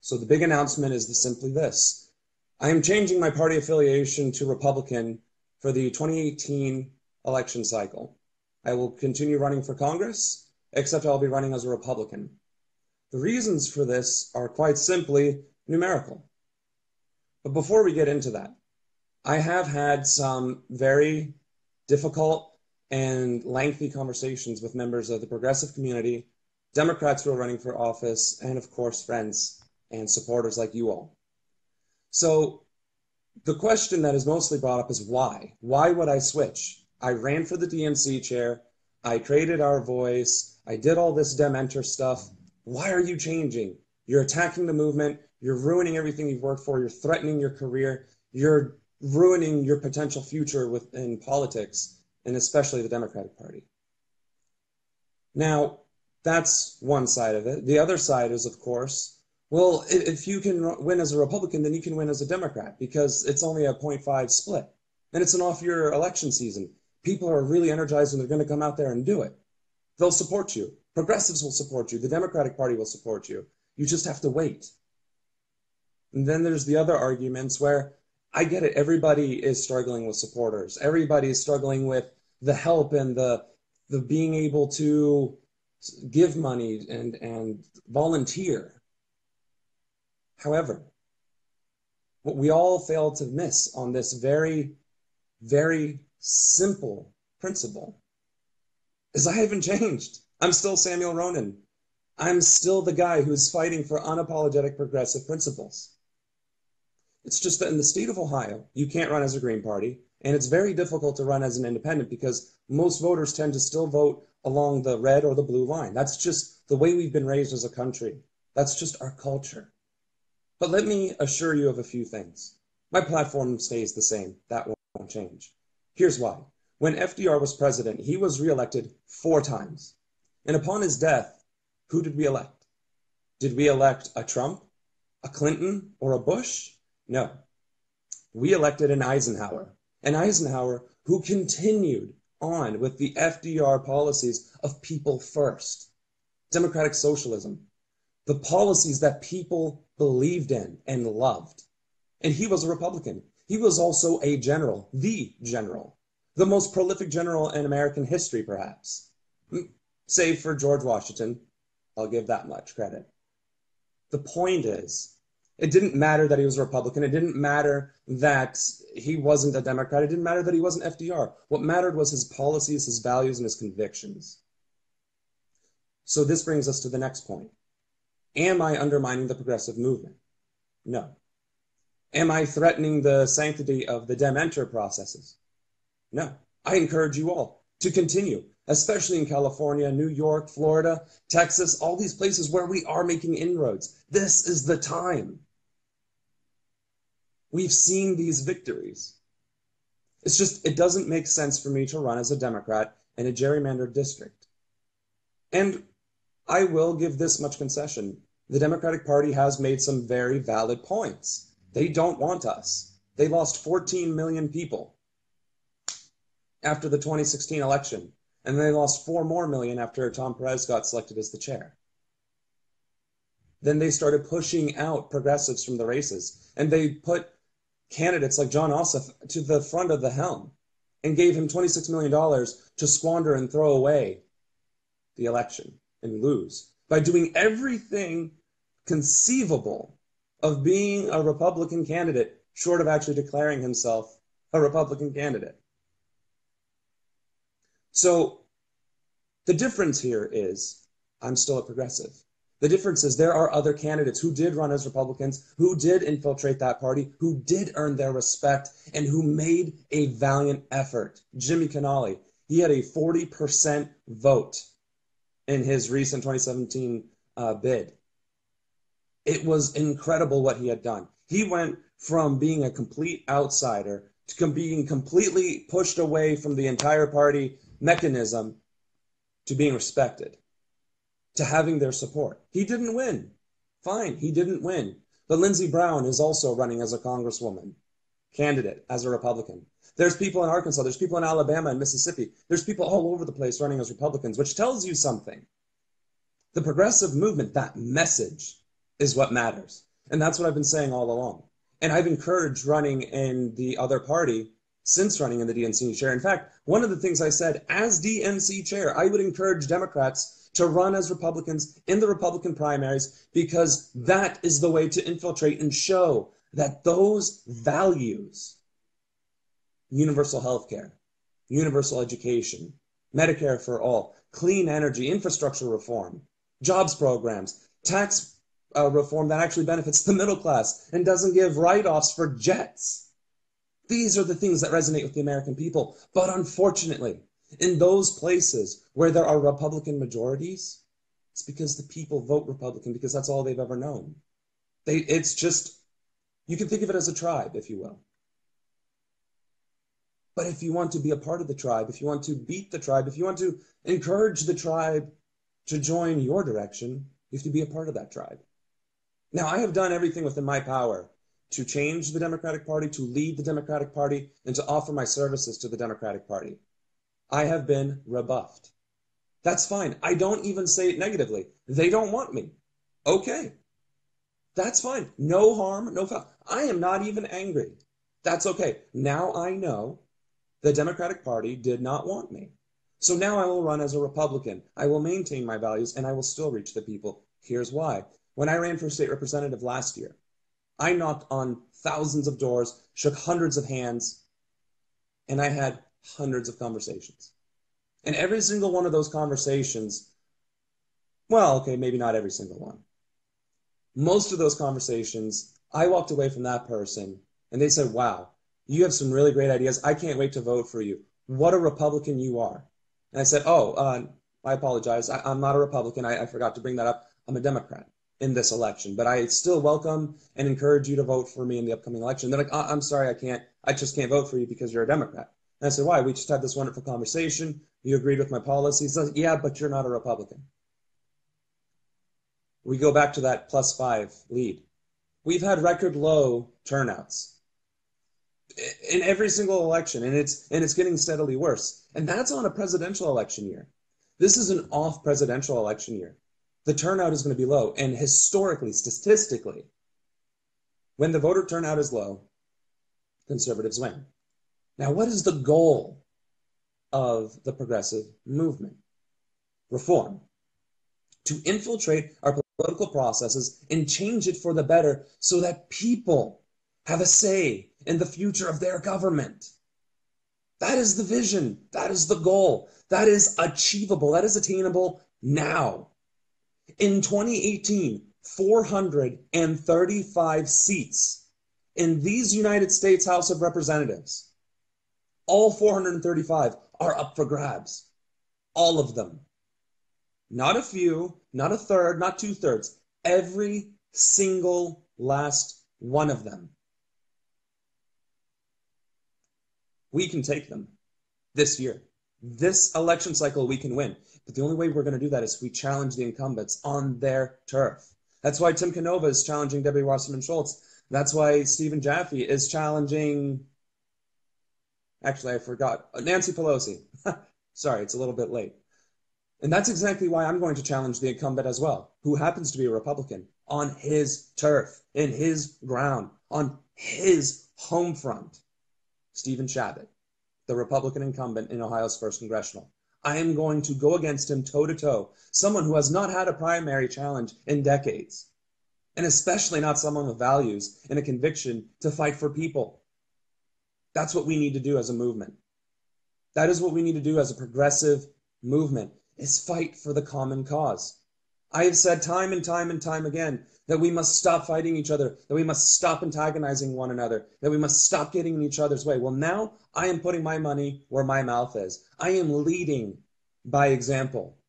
So the big announcement is simply this. I am changing my party affiliation to Republican for the 2018 election cycle. I will continue running for Congress, except I'll be running as a Republican. The reasons for this are quite simply numerical. But before we get into that, I have had some very difficult and lengthy conversations with members of the progressive community, Democrats who are running for office, and of course, friends and supporters like you all. So the question that is mostly brought up is why? Why would I switch? I ran for the DNC chair. I created Our Voice. I did all this Dem-Enter stuff. Why are you changing? You're attacking the movement. You're ruining everything you've worked for. You're threatening your career. You're ruining your potential future within politics, and especially the Democratic Party. Now, that's one side of it. The other side is, of course, well, if you can win as a Republican, then you can win as a Democrat because it's only a 0.5 split. And it's an off-year election season. People are really energized and they're going to come out there and do it. They'll support you. Progressives will support you. The Democratic Party will support you. You just have to wait. And then there's the other arguments where I get it. Everybody is struggling with supporters. Everybody is struggling with the help and the being able to give money and volunteer. However, what we all fail to miss on this very, very simple principle is I haven't changed. I'm still Samuel Ronan. I'm still the guy who's fighting for unapologetic progressive principles. It's just that in the state of Ohio, you can't run as a Green Party, and it's very difficult to run as an independent because most voters tend to still vote along the red or the blue line. That's just the way we've been raised as a country. That's just our culture. But let me assure you of a few things. My platform stays the same. That won't change. Here's why. When FDR was president, he was reelected 4 times. And upon his death, who did we elect? Did we elect a Trump, a Clinton, or a Bush? No. We elected an Eisenhower who continued on with the FDR policies of people first, democratic socialism, the policies that people believed in and loved. And he was a Republican. He was also a general, the most prolific general in American history, perhaps. Save for George Washington, I'll give that much credit. The point is, it didn't matter that he was a Republican. It didn't matter that he wasn't a Democrat. It didn't matter that he wasn't FDR. What mattered was his policies, his values, and his convictions. So this brings us to the next point. Am I undermining the progressive movement? No. Am I threatening the sanctity of the Dem-Enter processes? No. I encourage you all to continue, especially in California, New York, Florida, Texas, all these places where we are making inroads. This is the time. We've seen these victories. It's just, it doesn't make sense for me to run as a Democrat in a gerrymandered district. And I will give this much concession. The Democratic Party has made some very valid points. They don't want us. They lost 14 million people after the 2016 election, and they lost 4 more million after Tom Perez got selected as the chair. Then they started pushing out progressives from the races, and they put candidates like John Ossoff to the front of the helm and gave him $26 million to squander and throw away the election and lose by doing everything conceivable of being a Republican candidate short of actually declaring himself a Republican candidate. So the difference here is I'm still a progressive. The difference is there are other candidates who did run as Republicans, who did infiltrate that party, who did earn their respect, and who made a valiant effort. Jimmy Connolly, he had a 40% vote in his recent 2017 bid. It was incredible what he had done. He went from being a complete outsider to being completely pushed away from the entire party mechanism to being respected, to having their support. He didn't win. Fine, he didn't win. But Lindsey Brown is also running as a congresswoman candidate as a Republican. There's people in Arkansas, there's people in Alabama and Mississippi. There's people all over the place running as Republicans, which tells you something. The progressive movement, that message is what matters. And that's what I've been saying all along. And I've encouraged running in the other party since running in the DNC chair. In fact, one of the things I said as DNC chair, I would encourage Democrats to run as Republicans in the Republican primaries because that is the way to infiltrate and show that those values, universal health care, universal education, Medicare for all, clean energy, infrastructure reform, jobs programs, tax reform that actually benefits the middle class and doesn't give write-offs for jets. These are the things that resonate with the American people. But unfortunately, in those places where there are Republican majorities, it's because the people vote Republican because that's all they've ever known. It's just, you can think of it as a tribe, if you will. But if you want to be a part of the tribe, if you want to beat the tribe, if you want to encourage the tribe to join your direction, you have to be a part of that tribe. Now, I have done everything within my power to change the Democratic Party, to lead the Democratic Party, and to offer my services to the Democratic Party. I have been rebuffed. That's fine. I don't even say it negatively. They don't want me. Okay. That's fine. No harm, no foul. I am not even angry. That's okay. Now I know the Democratic Party did not want me. So now I will run as a Republican. I will maintain my values, and I will still reach the people. Here's why. When I ran for state representative last year, I knocked on thousands of doors, shook hundreds of hands, and I had hundreds of conversations. And every single one of those conversations, well, okay, maybe not every single one. Most of those conversations, I walked away from that person, and they said, wow, you have some really great ideas. I can't wait to vote for you. What a Republican you are. And I said, I apologize. I'm not a Republican. I forgot to bring that up. I'm a Democrat in this election, but I still welcome and encourage you to vote for me in the upcoming election. They're like, I'm sorry, I just can't vote for you because you're a Democrat. And I said, why? We just had this wonderful conversation. You agreed with my policies. Like, yeah, but you're not a Republican. We go back to that +5 lead. We've had record low turnouts in every single election, and it's getting steadily worse. And that's on a presidential election year. This is an off presidential election year. The turnout is going to be low, and historically, statistically, when the voter turnout is low, conservatives win. Now, what is the goal of the progressive movement? Reform. To infiltrate our political processes and change it for the better so that people have a say in the future of their government. That is the vision. That is the goal. That is achievable. That is attainable now. In 2018, 435 seats in these United States House of Representatives, all 435 are up for grabs. All of them. Not a few, not a third, not 2/3. Every single last one of them. We can take them this year. This election cycle, we can win. But the only way we're going to do that is if we challenge the incumbents on their turf. That's why Tim Canova is challenging Debbie Wasserman Schultz. That's why Stephen Jaffe is challenging, actually, I forgot, Nancy Pelosi. Sorry, it's a little bit late. And that's exactly why I'm going to challenge the incumbent as well, who happens to be a Republican, on his turf, in his ground, on his home front. Stephen Chabot, the Republican incumbent in Ohio's 1st Congressional. I am going to go against him toe-to-toe, someone who has not had a primary challenge in decades, and especially not someone with values and a conviction to fight for people. That's what we need to do as a movement. That is what we need to do as a progressive movement, is fight for the common cause. I have said time and time and time again that we must stop fighting each other, that we must stop antagonizing one another, that we must stop getting in each other's way. Well, now I am putting my money where my mouth is. I am leading by example.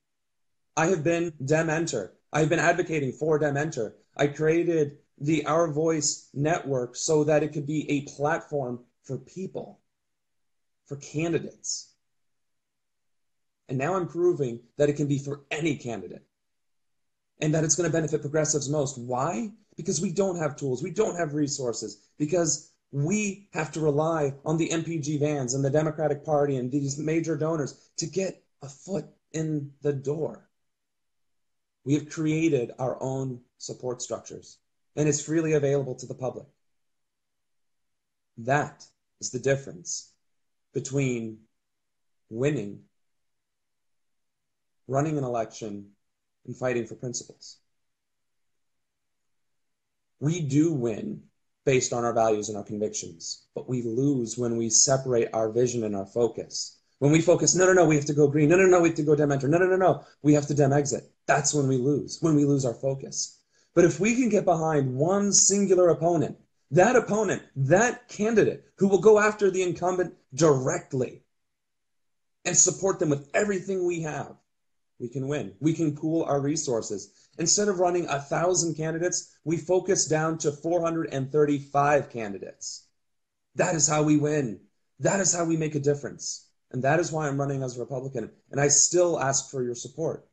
I have been Dem Enter. I've been advocating for Dem Enter. I created the Our Voice network so that it could be a platform for people, for candidates. And now I'm proving that it can be for any candidate. And that it's going to benefit progressives most. Why? Because we don't have tools. We don't have resources. Because we have to rely on the MPG vans and the Democratic Party and these major donors to get a foot in the door. We have created our own support structures. and it's freely available to the public. That is the difference between winning, running an election, and fighting for principles. We do win based on our values and our convictions, but we lose when we separate our vision and our focus. When we focus, no, we have to go green. No, we have to go dem enter. No, we have to dem exit. That's when we lose our focus. But if we can get behind one singular opponent, that candidate who will go after the incumbent directly and support them with everything we have, we can win. We can pool our resources. Instead of running 1,000 candidates, we focus down to 435 candidates. That is how we win. That is how we make a difference. And that is why I'm running as a Republican. And I still ask for your support.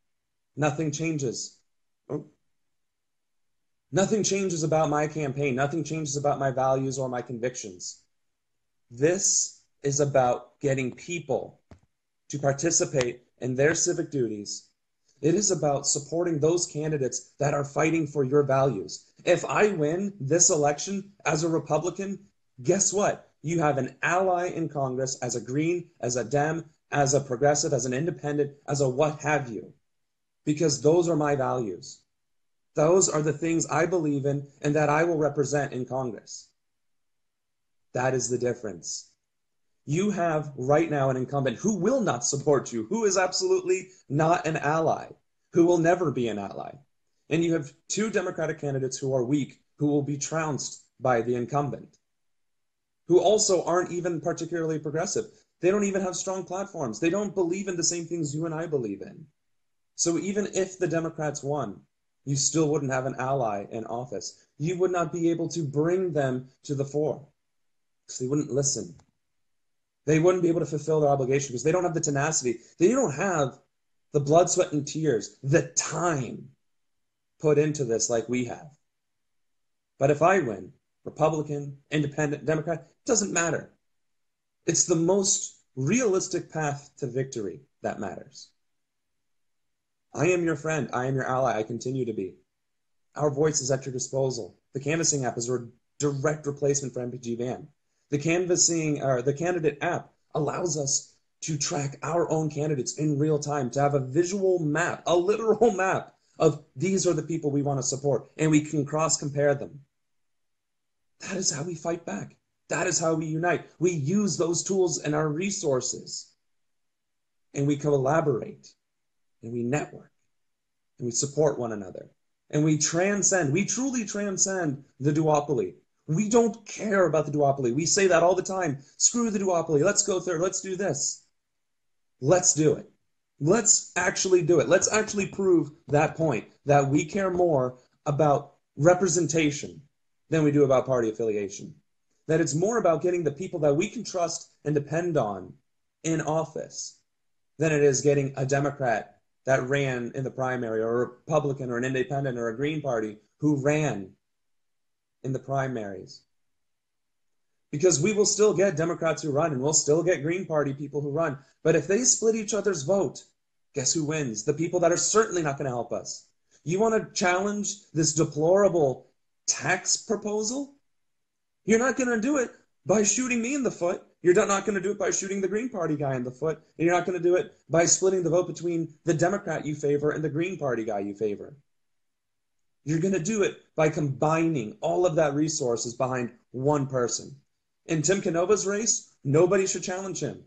Nothing changes. Nothing changes about my campaign. Nothing changes about my values or my convictions. This is about getting people to participate in their civic duties. It is about supporting those candidates that are fighting for your values. If I win this election as a Republican, guess what? You have an ally in Congress as a Green, as a Dem, as a progressive, as an independent, as a what have you. Because those are my values. Those are the things I believe in and that I will represent in Congress. That is the difference. You have right now an incumbent who will not support you, who is absolutely not an ally, who will never be an ally. And you have two Democratic candidates who are weak, who will be trounced by the incumbent, who also aren't even particularly progressive. They don't even have strong platforms. They don't believe in the same things you and I believe in. So even if the Democrats won, you still wouldn't have an ally in office. You would not be able to bring them to the fore because they wouldn't listen. They wouldn't be able to fulfill their obligation because they don't have the tenacity. They don't have the blood, sweat, and tears, the time put into this like we have. But if I win, Republican, Independent, Democrat, it doesn't matter. It's the most realistic path to victory that matters. I am your friend. I am your ally. I continue to be. Our voice is at your disposal. The canvassing app is a direct replacement for MPG Van. The candidate app allows us to track our own candidates in real time, to have a visual map, a literal map of these are the people we want to support, and we can cross-compare them. That is how we fight back. That is how we unite. We use those tools and our resources, and we collaborate, and we network, and we support one another, and we truly transcend the duopoly. We don't care about the duopoly. We say that all the time. Screw the duopoly. Let's go third. Let's do this. Let's do it. Let's actually do it. Let's actually prove that point, that we care more about representation than we do about party affiliation. That it's more about getting the people that we can trust and depend on in office than it is getting a Democrat that ran in the primary, or a Republican or an independent or a Green Party who ran in the primaries. Because we will still get Democrats who run, and we'll still get Green Party people who run. But if they split each other's vote, guess who wins? The people that are certainly not going to help us. You want to challenge this deplorable tax proposal? You're not going to do it by shooting me in the foot. You're not going to do it by shooting the Green Party guy in the foot. And you're not going to do it by splitting the vote between the Democrat you favor and the Green Party guy you favor. You're going to do it by combining all of that resources behind one person. In Tim Canova's race, nobody should challenge him.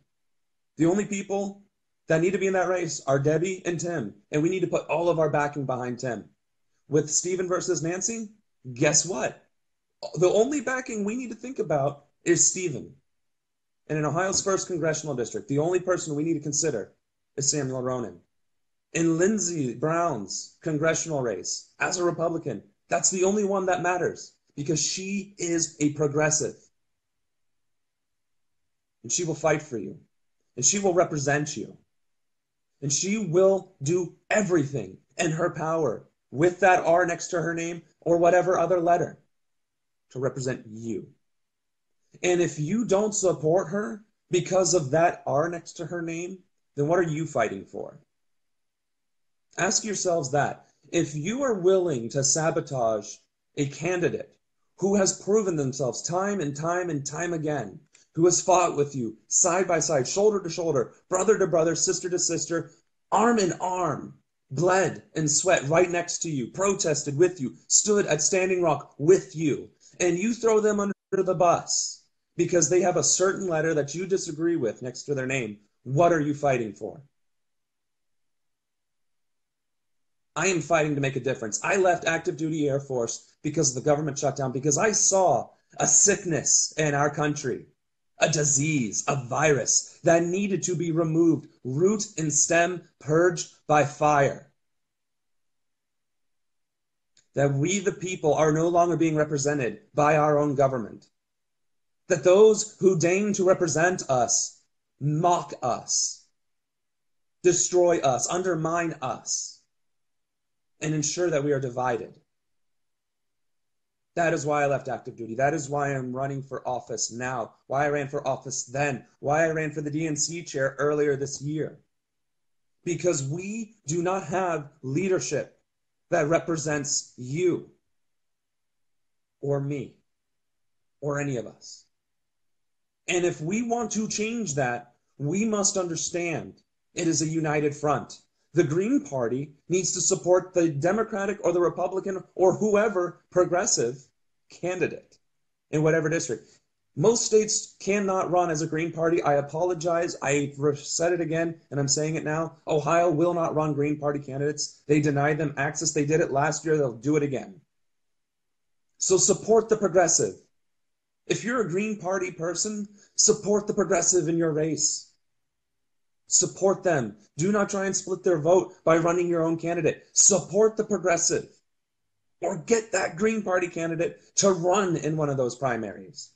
The only people that need to be in that race are Debbie and Tim, and we need to put all of our backing behind Tim. With Stephen versus Nancy, guess what? The only backing we need to think about is Stephen. And in Ohio's 1st congressional district, the only person we need to consider is Samuel Ronan. In Lindsey Brown's congressional race, as a Republican, that's the only one that matters because she is a progressive. And she will fight for you. And she will represent you. And she will do everything in her power with that R next to her name or whatever other letter to represent you. And if you don't support her because of that R next to her name, then what are you fighting for? Ask yourselves that. If you are willing to sabotage a candidate who has proven themselves time and time and time again, who has fought with you side by side, shoulder to shoulder, brother to brother, sister to sister, arm in arm, bled and sweat right next to you, protested with you, stood at Standing Rock with you, and you throw them under the bus because they have a certain letter that you disagree with next to their name. What are you fighting for? I am fighting to make a difference. I left active duty Air Force because of the government shutdown, because I saw a sickness in our country, a disease, a virus that needed to be removed, root and stem, purged by fire. That we, the people, are no longer being represented by our own government. That those who deign to represent us mock us, destroy us, undermine us, and ensure that we are divided. That is why I left active duty. That is why I'm running for office now, why I ran for office then, why I ran for the DNC chair earlier this year. Because we do not have leadership that represents you or me or any of us. And if we want to change that, we must understand it is a united front. The Green Party needs to support the Democratic or the Republican or whoever progressive candidate in whatever district. Most states cannot run as a Green Party. I apologize. I said it again, and I'm saying it now. Ohio will not run Green Party candidates. They denied them access. They did it last year. They'll do it again. So support the progressive. If you're a Green Party person, support the progressive in your race. Support them. Do not try and split their vote by running your own candidate. Support the progressive. Or get that Green Party candidate to run in one of those primaries.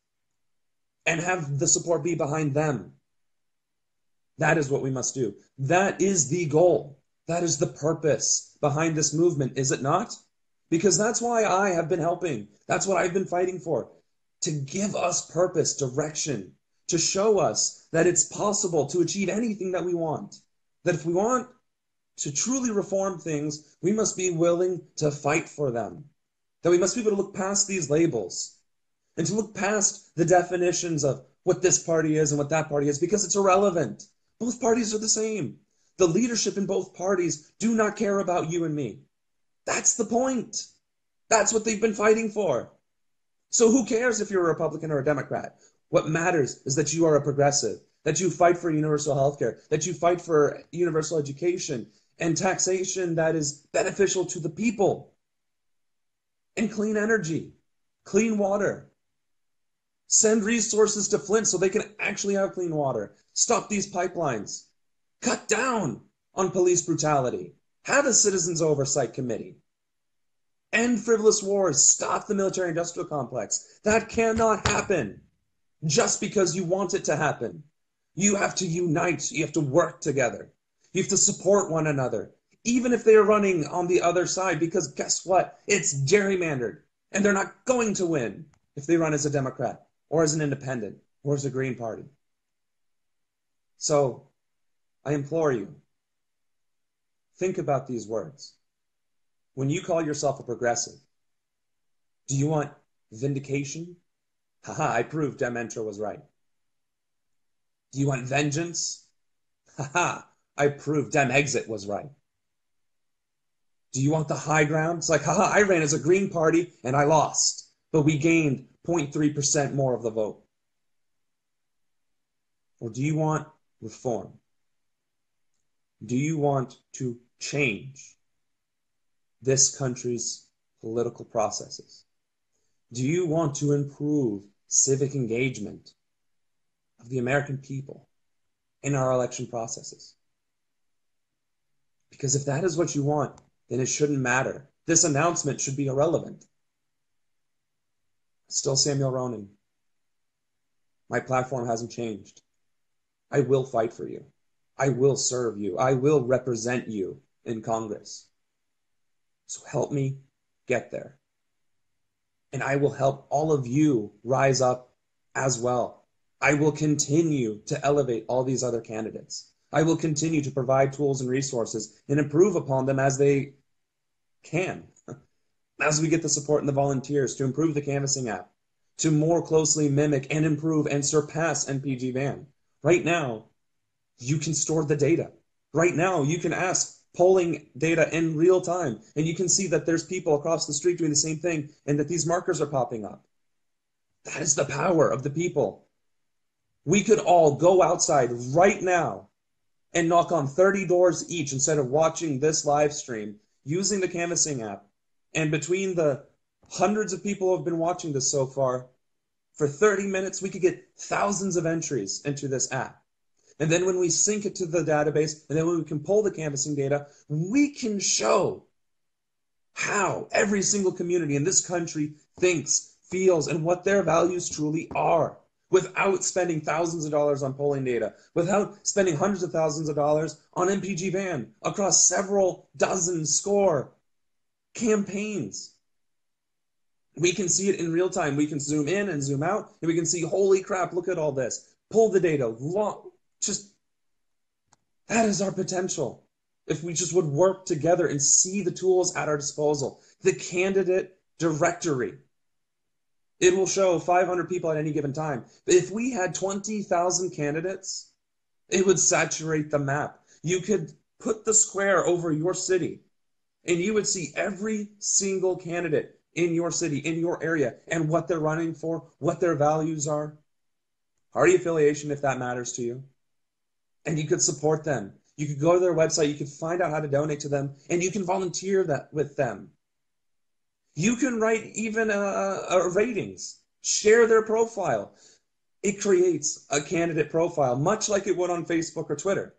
And have the support be behind them. That is what we must do. That is the goal. That is the purpose behind this movement, is it not? Because that's why I have been helping. That's what I've been fighting for. To give us purpose, direction, to show us that it's possible to achieve anything that we want. That if we want to truly reform things, we must be willing to fight for them. That we must be able to look past these labels and to look past the definitions of what this party is and what that party is, because it's irrelevant. Both parties are the same. The leadership in both parties do not care about you and me. That's the point. That's what they've been fighting for. So who cares if you're a Republican or a Democrat? What matters is that you are a progressive, that you fight for universal health care, that you fight for universal education and taxation that is beneficial to the people, and clean energy, clean water. Send resources to Flint so they can actually have clean water. Stop these pipelines. Cut down on police brutality. Have a citizens oversight committee. End frivolous wars. Stop the military-industrial complex. That cannot happen just because you want it to happen. You have to unite. You have to work together. You have to support one another, even if they are running on the other side, because guess what? It's gerrymandered, and they're not going to win if they run as a Democrat or as an independent or as a Green Party. So I implore you, think about these words. When you call yourself a progressive, do you want vindication? Haha, I proved Dementra was right. Do you want vengeance? Haha, I proved Dem Exit was right. Do you want the high ground? It's like, haha, I ran as a Green Party and I lost, but we gained 0.3% more of the vote. Or do you want reform? Do you want to change this country's political processes? Do you want to improve civic engagement of the American people in our election processes? Because if that is what you want, then it shouldn't matter. This announcement should be irrelevant. Still Samuel Ronan. My platform hasn't changed. I will fight for you. I will serve you. I will represent you in Congress. So help me get there. And I will help all of you rise up as well. I will continue to elevate all these other candidates. I will continue to provide tools and resources and improve upon them as they can. as we get the support and the volunteers to improve the canvassing app, to more closely mimic and improve and surpass NPG Van. Right now, you can store the data. Right now, you can ask polling data in real time, and you can see that there's people across the street doing the same thing and that these markers are popping up. That is the power of the people. We could all go outside right now and knock on 30 doors each instead of watching this live stream using the canvassing app. And between the hundreds of people who have been watching this so far, for 30 minutes, we could get thousands of entries into this app. And then when we sync it to the database, and then when we can pull the canvassing data, we can show how every single community in this country thinks, feels, and what their values truly are, without spending thousands of dollars on polling data, without spending hundreds of thousands of dollars on NPG Van across several dozen score campaigns. We can see it in real time. We can zoom in and zoom out, and we can see, holy crap, look at all this. Pull the data. Just, that is our potential. If we just would work together and see the tools at our disposal. The candidate directory. It will show 500 people at any given time. But if we had 20,000 candidates, it would saturate the map. You could put the square over your city, and you would see every single candidate in your city, in your area, and what they're running for, what their values are, party affiliation if that matters to you. And you could support them. You could go to their website, you could find out how to donate to them, and you can volunteer that with them. You can write even ratings, share their profile. It creates a candidate profile, much like it would on Facebook or Twitter.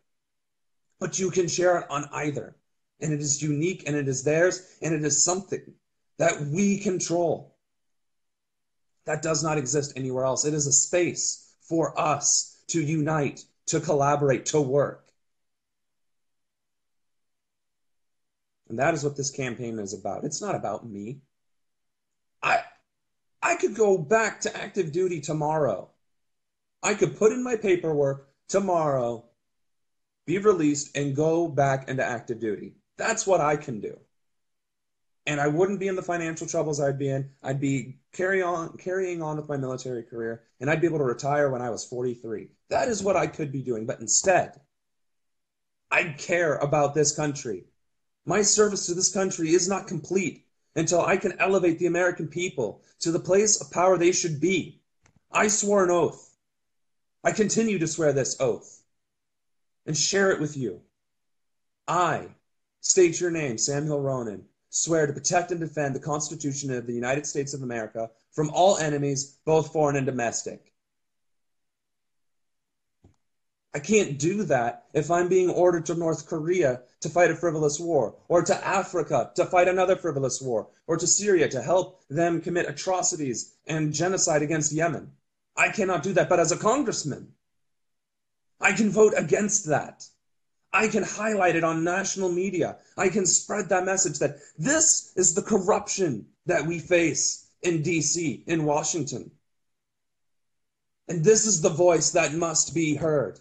But you can share it on either. And it is unique, and it is theirs, and it is something that we control. That does not exist anywhere else. It is a space for us to unite, to collaborate, to work. And that is what this campaign is about. It's not about me. I could go back to active duty tomorrow. I could put in my paperwork tomorrow, be released, and go back into active duty. That's what I can do. And I wouldn't be in the financial troubles I'd be in. I'd be carrying on with my military career, and I'd be able to retire when I was 43. That is what I could be doing. But instead, I care about this country. My service to this country is not complete until I can elevate the American people to the place of power they should be. I swore an oath. I continue to swear this oath and share it with you. I state your name, Samuel Ronan, swear to protect and defend the Constitution of the United States of America from all enemies, both foreign and domestic. I can't do that if I'm being ordered to North Korea to fight a frivolous war, or to Africa to fight another frivolous war, or to Syria to help them commit atrocities and genocide against Yemen. I cannot do that, but as a congressman, I can vote against that. I can highlight it on national media. I can spread that message that this is the corruption that we face in DC, in Washington. And this is the voice that must be heard.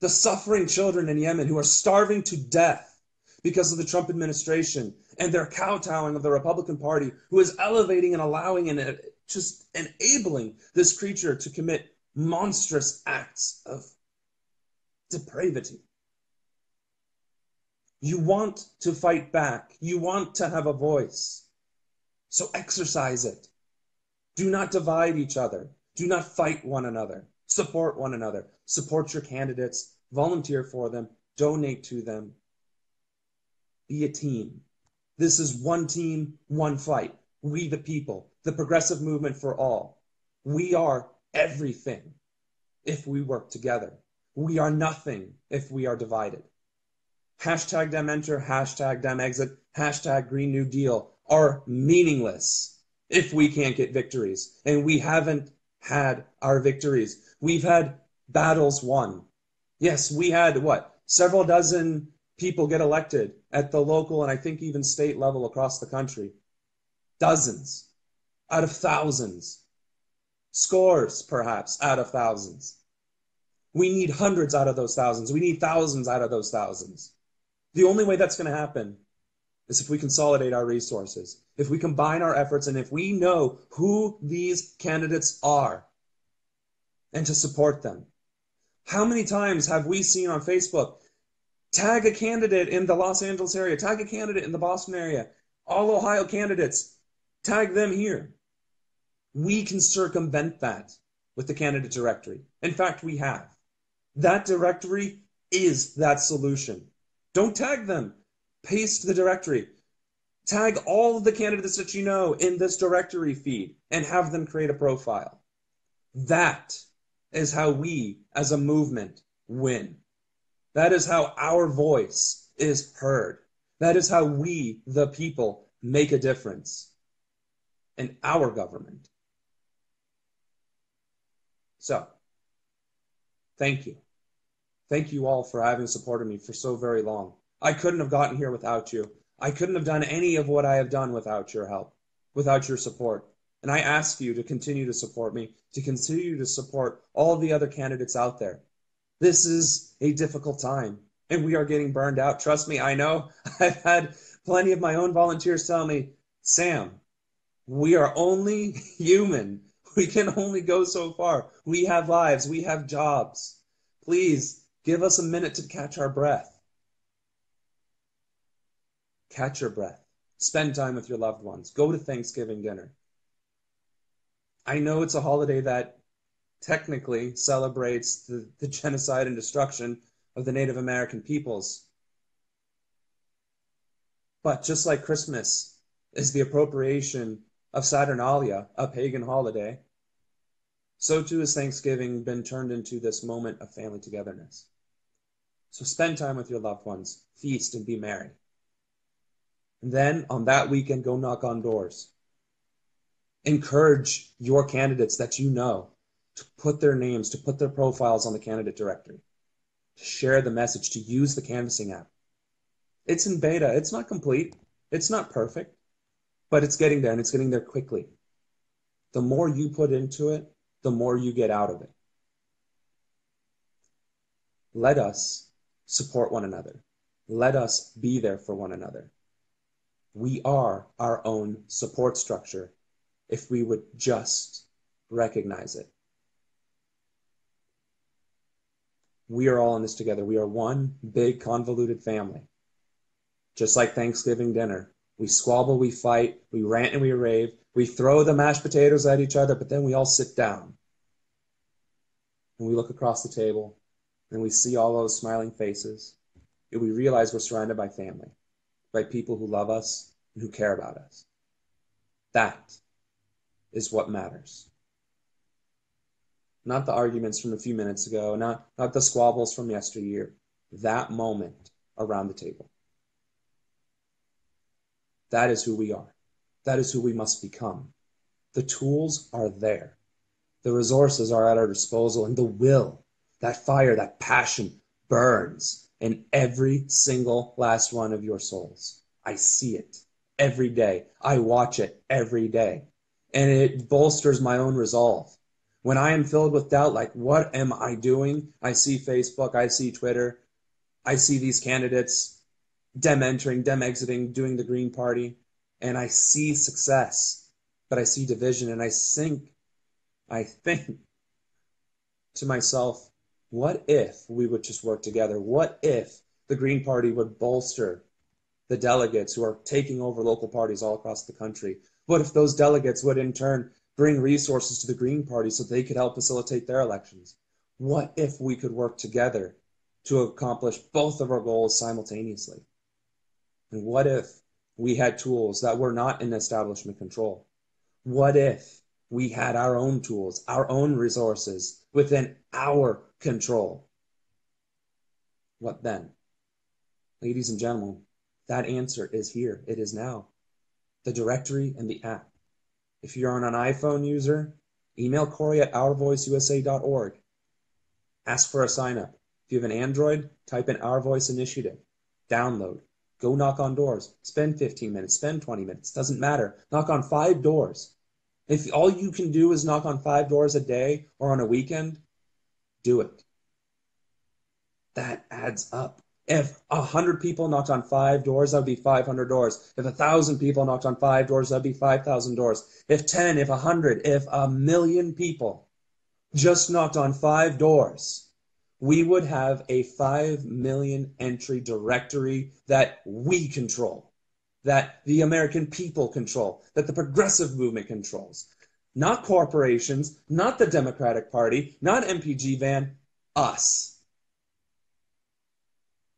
The suffering children in Yemen who are starving to death because of the Trump administration and their kowtowing of the Republican Party, who is elevating and allowing and just enabling this creature to commit monstrous acts of depravity. You want to fight back. You want to have a voice. So exercise it. Do not divide each other. Do not fight one another. Support one another. Support your candidates. Volunteer for them. Donate to them. Be a team. This is one team, one fight. We the people. The progressive movement for all. We are everything if we work together. We are nothing if we are divided. Hashtag them enter, hashtag them exit, hashtag Green New Deal are meaningless if we can't get victories. And we haven't had our victories. We've had battles won. Yes, we had, several dozen people get elected at the local and I think even state level across the country. Dozens out of thousands. Scores, perhaps, out of thousands. We need hundreds out of those thousands. We need thousands out of those thousands. The only way that's going to happen is if we consolidate our resources, if we combine our efforts, and if we know who these candidates are and to support them. How many times have we seen on Facebook, tag a candidate in the Los Angeles area, tag a candidate in the Boston area, all Ohio candidates, tag them here. We can circumvent that with the candidate directory. In fact, we have. That directory is that solution. Don't tag them. Paste the directory. Tag all of the candidates that you know in this directory feed and have them create a profile. That is how we, as a movement, win. That is how our voice is heard. That is how we, the people, make a difference in our government. So, thank you. Thank you all for having supported me for so very long. I couldn't have gotten here without you. I couldn't have done any of what I have done without your help, without your support. And I ask you to continue to support me, to continue to support all the other candidates out there. This is a difficult time, and we are getting burned out. Trust me, I know. I've had plenty of my own volunteers tell me, Sam, we are only human. We can only go so far. We have lives. We have jobs. Please give us a minute to catch our breath. Catch your breath. Spend time with your loved ones. Go to Thanksgiving dinner. I know it's a holiday that technically celebrates the genocide and destruction of the Native American peoples. But just like Christmas is the appropriation of Saturnalia, a pagan holiday, so too has Thanksgiving been turned into this moment of family togetherness. So spend time with your loved ones, feast and be merry. And then on that weekend, go knock on doors. Encourage your candidates that you know to put their names, to put their profiles on the candidate directory, to share the message, to use the canvassing app. It's in beta. It's not complete. It's not perfect, but it's getting there, and it's getting there quickly. The more you put into it, the more you get out of it. Let us support one another. Let us be there for one another. We are our own support structure if we would just recognize it. We are all in this together. We are one big convoluted family. Just like Thanksgiving dinner. We squabble, we fight, we rant and we rave, we throw the mashed potatoes at each other, but then we all sit down. And we look across the table and we see all those smiling faces. And we realize we're surrounded by family, by people who love us and who care about us. That is what matters. Not the arguments from a few minutes ago, not the squabbles from yesteryear. That moment around the table. That is who we are. That is who we must become. The tools are there. The resources are at our disposal, and the will, that fire, that passion burns in every single last one of your souls. I see it every day. I watch it every day. And it bolsters my own resolve. When I am filled with doubt, like, what am I doing? I see Facebook, I see Twitter, I see these candidates, them entering, them exiting, doing the Green Party, and I see success, but I see division, and I think to myself, what if we would just work together? What if the Green Party would bolster the delegates who are taking over local parties all across the country? What if those delegates would in turn bring resources to the Green Party so they could help facilitate their elections? What if we could work together to accomplish both of our goals simultaneously? And what if we had tools that were not in establishment control? What if we had our own tools, our own resources within our control? What then? Ladies and gentlemen, that answer is here. It is now. The directory and the app. If you're an iPhone user, email Corey at ourvoiceusa.org. Ask for a sign up. If you have an Android, type in Our Voice Initiative. Download. Go knock on doors. Spend 15 minutes, spend 20 minutes. Doesn't matter. Knock on 5 doors. If all you can do is knock on 5 doors a day or on a weekend, do it. That adds up. If 100 people knocked on 5 doors, that would be 500 doors. If 1,000 people knocked on 5 doors, that'd be 5,000 doors. If 10, if 100, if 1,000,000 people just knocked on 5 doors, we would have a 5 million entry directory that we control, that the American people control, that the progressive movement controls. Not corporations, not the Democratic Party, not MPG Van, us.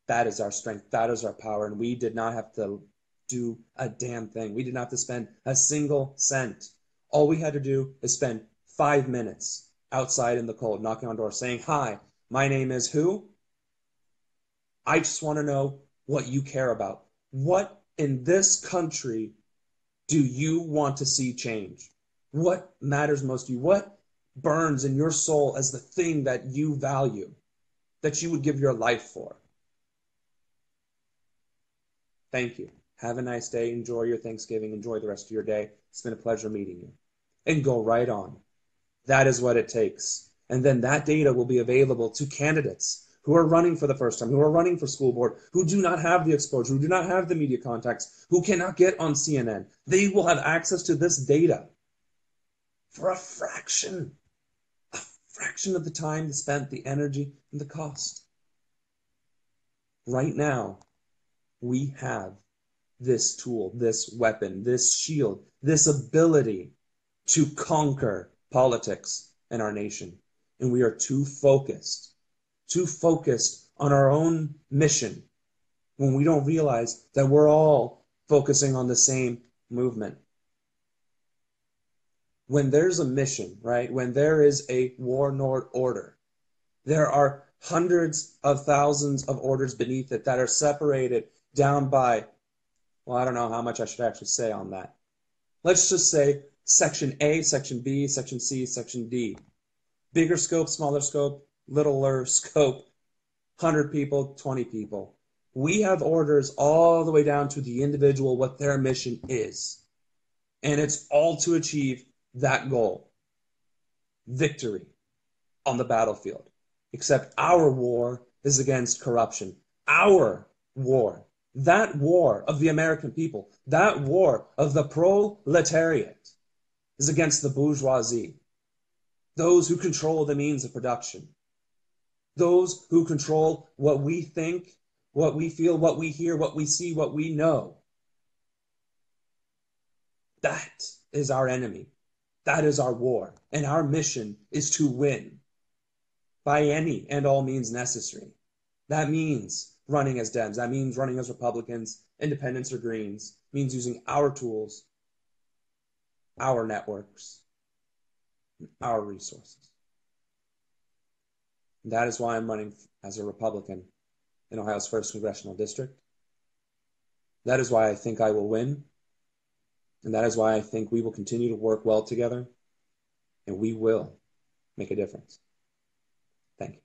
That is our strength. That is our power. And we did not have to do a damn thing. We did not have to spend a single cent. All we had to do is spend 5 minutes outside in the cold, knocking on doors, saying, "Hi, my name is who? I just want to know what you care about. What in this country do you want to see change? What matters most to you? What burns in your soul as the thing that you value, that you would give your life for?" Thank you. Have a nice day. Enjoy your Thanksgiving. Enjoy the rest of your day. It's been a pleasure meeting you. And go right on. That is what it takes. And then that data will be available to candidates who are running for the first time, who are running for school board, who do not have the exposure, who do not have the media contacts, who cannot get on CNN. They will have access to this data for a fraction of the time spent, the energy, and the cost. Right now, we have this tool, this weapon, this shield, this ability to conquer politics in our nation. And we are too focused on our own mission when we don't realize that we're all focusing on the same movement. When there's a mission, right? When there is a warlord order, there are hundreds of thousands of orders beneath it that are separated down by, well, I don't know how much I should actually say on that. Let's just say Section A, Section B, Section C, Section D. Bigger scope, smaller scope, littler scope, 100 people, 20 people. We have orders all the way down to the individual, what their mission is. And it's all to achieve that goal. Victory on the battlefield. Except our war is against corruption. Our war. That war of the American people, that war of the proletariat is against the bourgeoisie, those who control the means of production, those who control what we think, what we feel, what we hear, what we see, what we know. That is our enemy. That is our war. And our mission is to win by any and all means necessary. That means running as Dems. That means running as Republicans, Independents, or Greens. It means using our tools, our networks, and our resources. And that is why I'm running as a Republican in Ohio's 1st Congressional District. That is why I think I will win. And that is why I think we will continue to work well together. And we will make a difference. Thank you.